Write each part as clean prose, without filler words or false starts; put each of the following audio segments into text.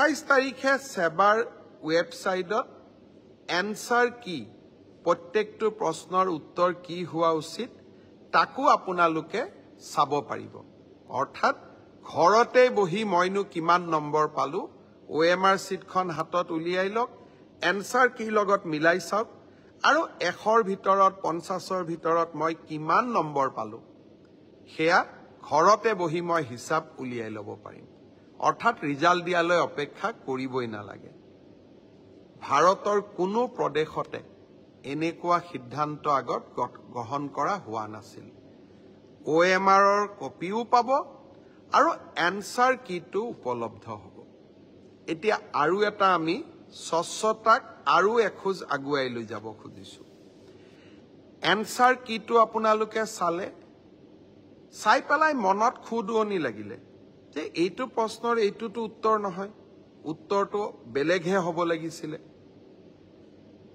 28 তাৰিখে সেবাৰ ৱেবসাইটত এনসাৰ কি প্ৰত্যেকটো প্ৰশ্নৰ উত্তৰ কি হোৱা উচিত তাকো আপোনালোকে চাব পাৰিব অৰ্থাৎ ঘৰতে বহি মইনো কিমান নম্বৰ পালো OMR শীটখন হাতত উলিয়াই লওক এনসাৰ কি লগত মিলাই চাওক আৰু 100ৰ ভিতৰত 50ৰ ভিতৰত মই কিমান নম্বৰ পালো হেয়া ঘৰতে বহি মই হিসাব উলিয়াই ল'ব পাৰিম অৰ্থাৎ ৰিজাল্ট দিয়ালৈ অপেক্ষা কৰিবই নালাগে ভাৰতৰ কোনো প্ৰদেশতে এনেকুৱা সিদ্ধান্ত আগত গ্ৰহণ কৰা হোৱা নাছিল OMRৰ কপিও পাব আৰু এনসাৰ কিটো উপলব্ধ হ'ব এতিয়া আৰু এটা আমি স্বচ্ছতাক আৰু এখোজ আগুৱাই লৈ যাব খুজিছো এনসাৰ কিটো আপোনালোকে চালে চাই পেলাই মনত খুদুৱনি লাগিলে যে এইটো প্ৰশ্নৰ এইটোটো উত্তৰ নহয় উত্তৰটো বেলেগহে হ'ব লাগিছিল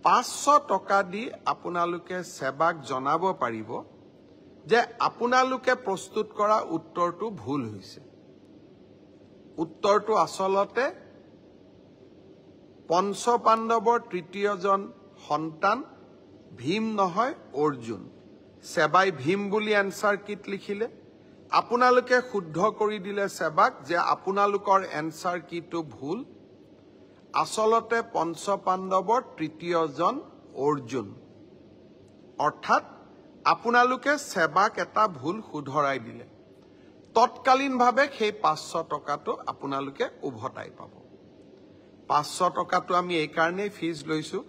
500 টকা দি আপোনালোকে সেবাক জনাব পাৰিব যে আপোনালোকে প্ৰস্তুত কৰা উত্তৰটো ভুল হৈছে উত্তৰটো আসলতে পঞ্চপাণ্ডৱৰ তৃতীয়জন সন্তান ভীম নহয় অৰ্জুন সেবাই ভীম বুলি এনসাৰ কিট লিখিলে আপোনালোকে শুদ্ধ কৰি দিলে সেবাক যে আপোনালোকৰ এনসাৰ কিটো ভুল আসলতে পঞ্চপাণ্ডৱৰ তৃতীয়জন অৰ্জুন অৰ্থাৎ আপোনালোকে সেবাক এটা ভুল শুধৰাই দিলে তৎকালীনভাৱে সেই 500 টকাটো আপোনালোকে উভতাই পাব 500 টকাটো আমি এই কাৰণেই ফিজ লৈছো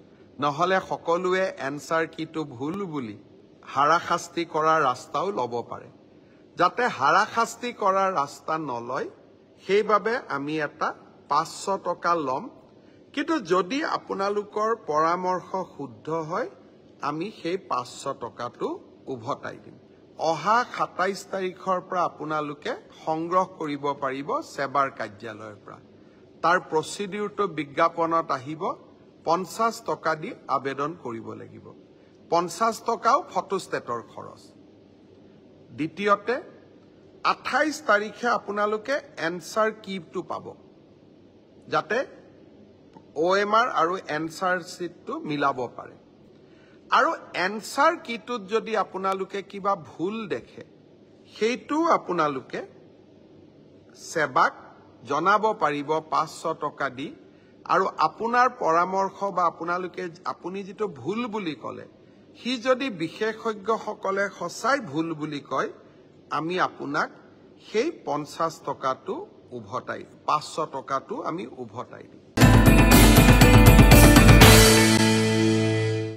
নহলে সকলোৱে এনসাৰ কিটো ভুল বুলি হাৰাশাস্তি কৰাৰ ৰাস্তাও ল'ব পাৰে যাতে হাৰাশাস্তি কৰাৰ ৰাস্তা নলয় সেইভাবে আমি এটা 500 টকা লম কিন্তু যদি আপোনালোকৰ পৰামৰ্শ শুদ্ধ হয় আমি সেই 500 টকাটো উভতাই দিম অহা 27 তাৰিখৰ পৰা আপোনালোকে সংগ্ৰহ কৰিব পাৰিব সেবাৰ কাৰ্যালয়ৰ পৰা তাৰ প্ৰচিডিউৰটো বিজ্ঞাপনত আহিব 50 টকা দি আবেদন কৰিব লাগিব 50 টকাও ফটোষ্টেটৰ খৰচ দ্বিতীয়তে 28 তাৰিখে আপোনালোকে এনসাৰ কিটো পাব যাতে OMR আৰু এনসাৰ শীটটো মিলাব পাৰে আৰু এনসাৰ কিটোত যদি আপোনালোকে কিবা ভুল দেখে সেইটো আপোনালোকে সেবাক জনাব পাৰিব 500 টকা দি আৰু আপোনাৰ পৰামৰ্শ বা আপুনি যেটো ভুল বুলি কলে হি যদি বিশেষজ্ঞসকলে সঁচাই ভুল বুলি কয় আমি আপোনাক সেই 50 টকাটো উভতাই 500 টকাটো আমি উভতাই দিম